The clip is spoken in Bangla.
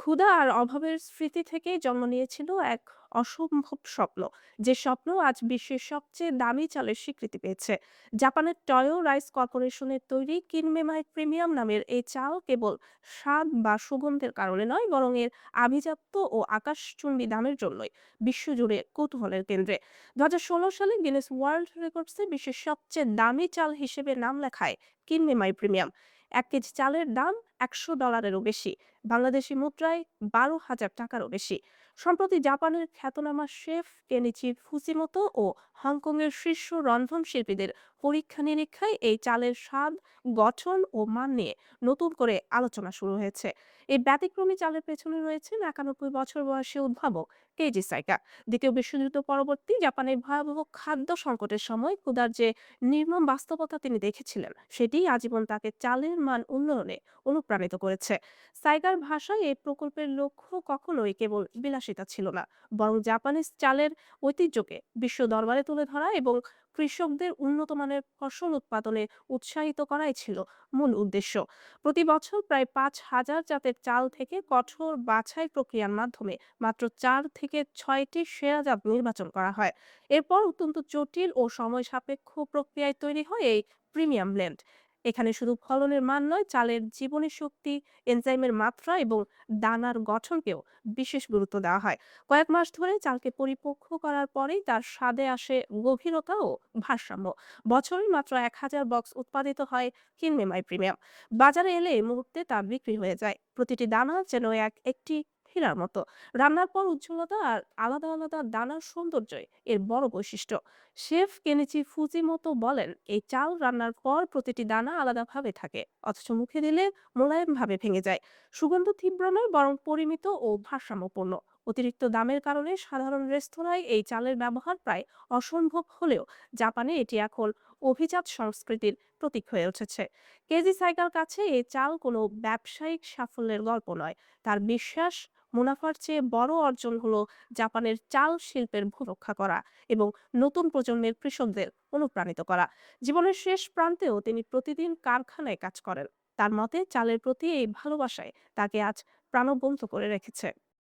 ক্ষুধা আর অভাবের স্মৃতি থেকেই জন্ম নিয়েছিল এক অসম্ভব স্বপ্ন, যে স্বপ্ন আজ বিশ্বের সবচেয়ে দামি চালের স্বীকৃতি পেয়েছে। জাপানের টয়ো রাইস কর্পোরেশনের তৈরি কিনমেমাই প্রিমিয়াম নামের এই চাল কেবল স্বাদ বা সুগন্ধের কারণে নয়, বরং এর আভিজাত্য ও আকাশচুম্বী দামের জন্যই বিশ্বজুড়ে কৌতূহলের কেন্দ্রে। 2016 সালে গিনেস ওয়ার্ল্ড রেকর্ডসে বিশ্বের সবচেয়ে দামি চাল হিসেবে নাম লেখায় কিনমেমাই প্রিমিয়াম। 1 কেজি চালের দাম $100-এরও বেশি, বাংলাদেশি মুদ্রায় 12,000 টাকারও বেশি। সম্প্রতি জাপানের খ্যাতনামা শেফ কেনিচি ফুজিমোতো ও হংকংয়ের শীর্ষ রন্ধনশিল্পীদের পরীক্ষা নিরীক্ষায় এই চালের স্বাদ, গঠন ও মান নিয়ে নতুন করে আলোচনা শুরু হয়েছে। এই ব্যতিক্রমী চালের পেছনে রয়েছেন 91 বছর বয়সী উদ্ভাবক কেইজি সাইকা। দ্বিতীয় বিশ্বযুদ্ধ পরবর্তী জাপানের ভয়াবহ খাদ্য সংকটের সময় ক্ষুধার যে নির্মম বাস্তবতা তিনি দেখেছিলেন, সেটি আজীবন তাকে চালের মান উন্নয়নে অনুপ্রাণিত করেছে। সাইগার ভাষায় এই প্রকল্পের লক্ষ্য কখনোই কেবল বিলাসিতা ছিল না, বরং জাপানিজ চালের ঐতিহ্যকে বিশ্ব দরবারে তুলে ধরা এবং কৃষকদের উন্নত মানের ফসল উৎপাদনে উৎসাহিত করাই ছিল মূল উদ্দেশ্য। প্রতি বছর প্রায় 5,000 জাতের চাল থেকে কঠোর বাছাই প্রক্রিয়ার মাধ্যমে মাত্র 4 থেকে 6টি সেরা জাত নির্বাচন করা হয়। এরপর অত্যন্ত জটিল ও সময় সাপেক্ষ প্রক্রিয়ায় তৈরি হয় এই প্রিমিয়াম ব্লেন্ড। এখানে শুধু ফলনের মান নয়, চালের জীবনী শক্তি, এনজাইমের মাত্রা এবং দানার গঠনকেও বিশেষ গুরুত্ব দেওয়া হয়। কয়েক মাস ধরে চালকে পরিপক্ক করার পরেই তার স্বাদে আসে গভীরতা ও ভারসাম্য। বছরে মাত্র 1,000 বক্স উৎপাদিত হয় কিনমেমাই প্রিমিয়াম। বাজারে এলে এই মুহূর্তে তা বিক্রি হয়ে যায়। প্রতিটি দানা যেন একটি হীরার মতো। রান্নার পর উজ্জ্বলতা আর আলাদা আলাদা দানার সৌন্দর্যই এর বড় বৈশিষ্ট্য। শেফ কেনিচি ফুজিমোতো বলেন, এই চাল রান্নার পর প্রতিটি দানা আলাদাভাবে থাকে, অথচ মুখে দিলে মোলায়েমভাবে ভেঙে যায়। সুগন্ধ তীব্র নয়, বরং পরিমিত ও ভারসাম্যপূর্ণ। অতিরিক্ত দামের কারণে সাধারণ রেস্তোরাঁয় এই চালের ব্যবহার প্রায় অসম্ভব হলেও জাপানে এটি এখন অভিজাত সংস্কৃতির প্রতীক হয়ে উঠেছে। কেজি সাইকার কাছে এই চাল কোনো ব্যবসায়িক সাফল্যের গল্প নয়। তার বিশ্বাস, মুনাফার চেয়ে বড় অর্জন হলো জাপানের চাল শিল্পের ভূরক্ষা করা এবং নতুন প্রজন্মের কৃষকদের অনুপ্রাণিত করা। জীবনের শেষ প্রান্তেও তিনি প্রতিদিন কারখানায় কাজ করেন। তার মতে চালের প্রতি এই ভালোবাসায় তাকে আজ প্রাণবন্ত করে রেখেছে।